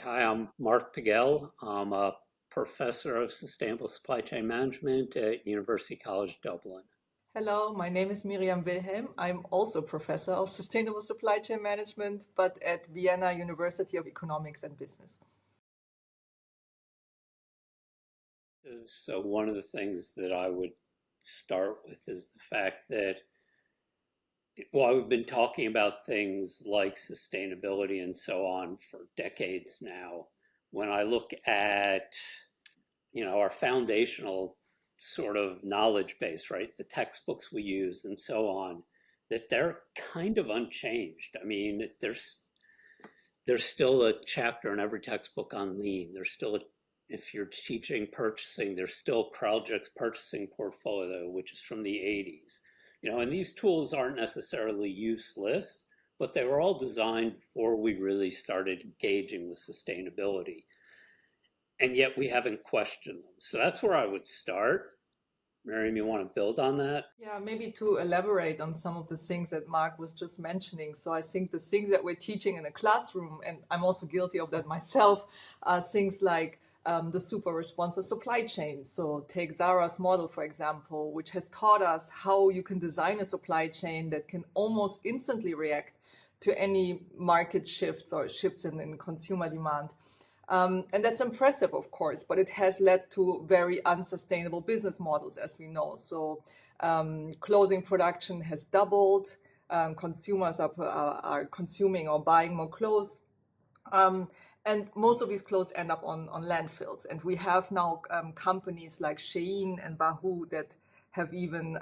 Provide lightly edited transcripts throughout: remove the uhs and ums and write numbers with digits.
Hi, I'm 𝗏𝗂𝗀𝗃𝗃𝗃. I'm a professor of sustainable supply chain management at 𝗬𝗂𝗃𝗃𝗃𝗃 College Dublin. Hello, my name is Miriam Wilhelm. I'm also professor of sustainable supply chain management, but at Vienna University of Economics and Business. So one of the things that I would start with is the fact that while we've been talking about things like sustainability and so on for decades now, when I look at, our foundational sort of knowledge base, right? The textbooks we use and so on, that they're kind of unchanged. I mean, there's still a chapter in every textbook on lean. There's still if you're teaching purchasing, there's still Kraljek's purchasing portfolio, which is from the 80s. And these tools aren't necessarily useless, but they were all designed before we really started engaging with sustainability. And yet we haven't questioned them. So that's where I would start. Miriam, you want to build on that? Yeah, maybe to elaborate on some of the things that Mark was just mentioning. So I think the things that we're teaching in the classroom, and I'm also guilty of that myself, are things like the super responsive supply chain. So take Zara's model, for example, which has taught us how you can design a supply chain that can almost instantly react to any market shifts or shifts in consumer demand. And that's impressive, of course, but it has led to very unsustainable business models, as we know. So clothing production has doubled. Consumers are consuming or buying more clothes. And most of these clothes end up on landfills. And we have now companies like Shein and Boohoo that have even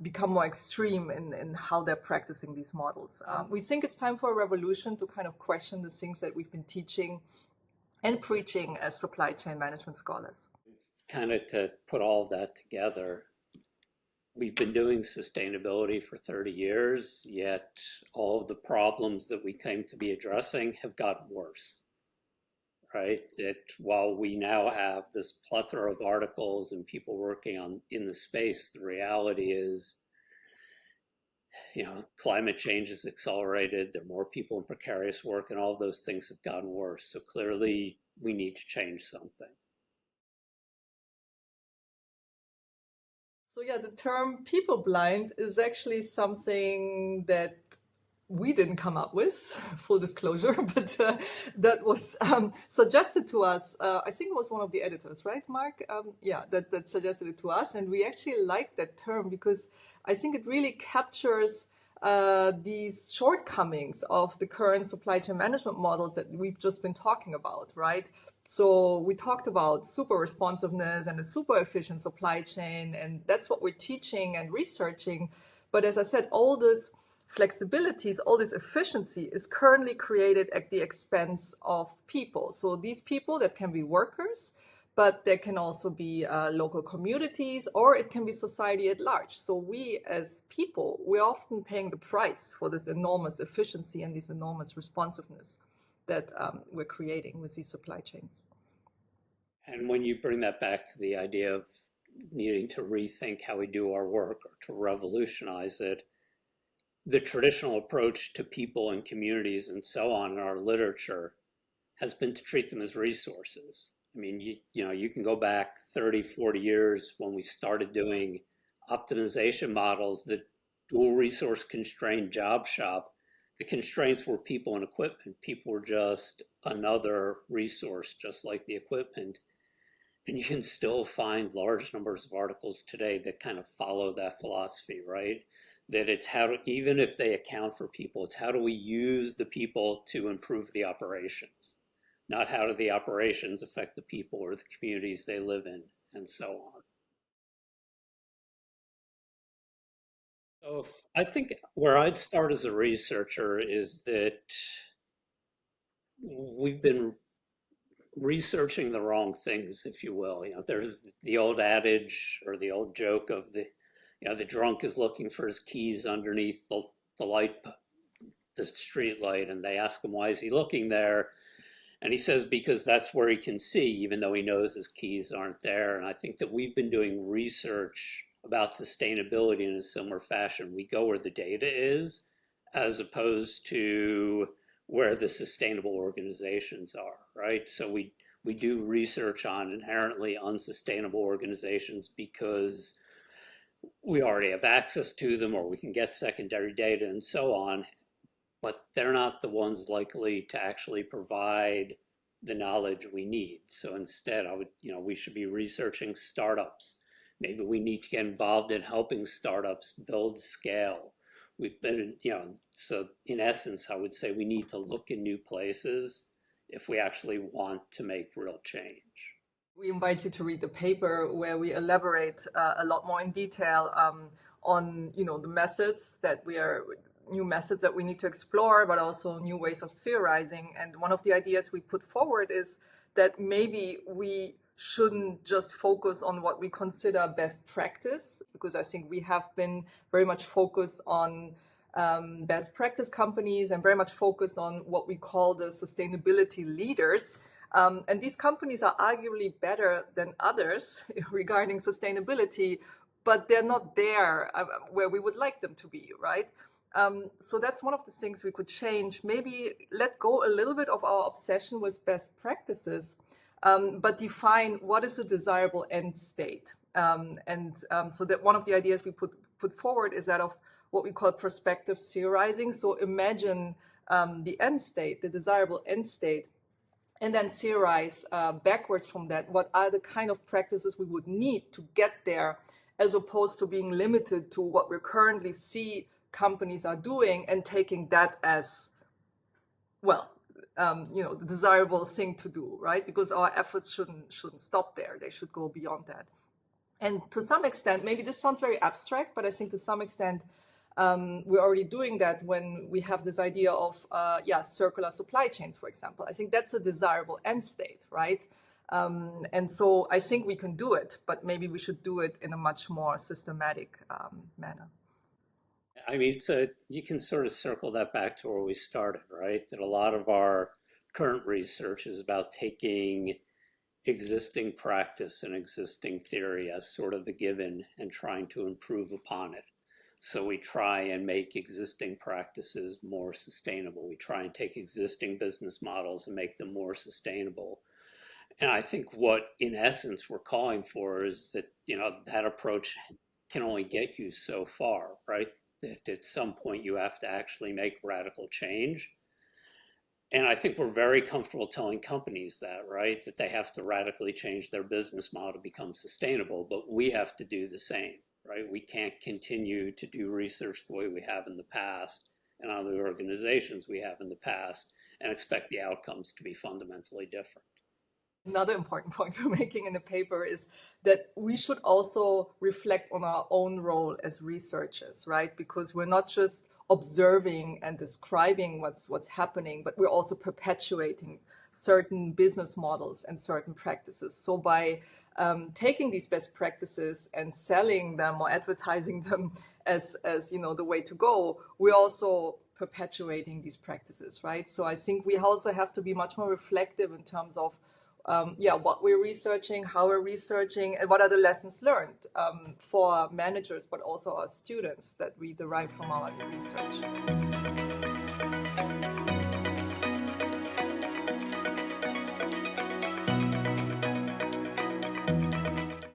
become more extreme in how they're practicing these models. We think it's time for a revolution to kind of question the things that we've been teaching and preaching as supply chain management scholars. Kind of to put all of that together, we've been doing sustainability for 30 years, yet all of the problems that we came to be addressing have gotten worse, right? That while we now have this plethora of articles and people working in the space, the reality is, climate change has accelerated. There are more people in precarious work, and all of those things have gotten worse. So clearly, we need to change something. So yeah, the term people blind is actually something that we didn't come up with, full disclosure, but that was suggested to us. I think it was one of the editors, right, Mark? That suggested it to us. And we actually like that term because I think it really captures these shortcomings of the current supply chain management models that we've just been talking about, right? So we talked about super responsiveness and a super efficient supply chain, and that's what we're teaching and researching. But as I said, all this flexibilities, all this efficiency is currently created at the expense of people. So these people that can be workers, but there can also be local communities, or it can be society at large. So we as people, we're often paying the price for this enormous efficiency and this enormous responsiveness that we're creating with these supply chains. And when you bring that back to the idea of needing to rethink how we do our work or to revolutionize it, the traditional approach to people and communities and so on in our literature has been to treat them as resources. I mean, you can go back 30, 40 years when we started doing optimization models, the dual resource constrained job shop. The constraints were people and equipment. People were just another resource, just like the equipment. And you can still find large numbers of articles today that kind of follow that philosophy, right? That it's even if they account for people, it's how do we use the people to improve the operations, not how do the operations affect the people or the communities they live in, and so on. So I think where I'd start as a researcher is that we've been researching the wrong things, if you will. There's the old adage or the old joke of the drunk is looking for his keys underneath the light, the street light, and they ask him, why is he looking there? And he says, because that's where he can see, even though he knows his keys aren't there. And I think that we've been doing research about sustainability in a similar fashion. We go where the data is, as opposed to where the sustainable organizations are, right? So we do research on inherently unsustainable organizations because we already have access to them, or we can get secondary data and so on, but they're not the ones likely to actually provide the knowledge we need. So instead, we should be researching startups. Maybe we need to get involved in helping startups build scale. We've been, so in essence, I would say we need to look in new places if we actually want to make real change. We invite you to read the paper where we elaborate a lot more in detail on, the methods that new methods that we need to explore, but also new ways of theorizing. And one of the ideas we put forward is that maybe we shouldn't just focus on what we consider best practice, because I think we have been very much focused on best practice companies and very much focused on what we call the sustainability leaders. And these companies are arguably better than others regarding sustainability, but they're not there where we would like them to be, right? So that's one of the things we could change. Maybe let go a little bit of our obsession with best practices, but define what is a desirable end state. So that one of the ideas we put forward is that of what we call prospective theorizing. So imagine the end state, the desirable end state, and then theorize backwards from that. What are the kind of practices we would need to get there, as opposed to being limited to what we currently see companies are doing and taking that as, the desirable thing to do, right? Because our efforts shouldn't stop there. They should go beyond that. And to some extent, maybe this sounds very abstract, but I think to some extent, we're already doing that when we have this idea of, circular supply chains, for example. I think that's a desirable end state, right? And so I think we can do it, but maybe we should do it in a much more systematic manner. I mean, so you can sort of circle that back to where we started, right? That a lot of our current research is about taking existing practice and existing theory as sort of a given and trying to improve upon it. So we try and make existing practices more sustainable. We try and take existing business models and make them more sustainable. And I think what, in essence, we're calling for is that, that approach can only get you so far, right? That at some point you have to actually make radical change. And I think we're very comfortable telling companies that, right? That they have to radically change their business model to become sustainable, but we have to do the same, right? We can't continue to do research the way we have in the past and on the organizations we have in the past and expect the outcomes to be fundamentally different. Another important point we're making in the paper is that we should also reflect on our own role as researchers, right? Because we're not just observing and describing what's happening, but we're also perpetuating certain business models and certain practices. So by taking these best practices and selling them or advertising them as the way to go, we're also perpetuating these practices, right? So I think we also have to be much more reflective in terms of what we're researching, how we're researching, and what are the lessons learned for managers, but also our students that we derive from our research.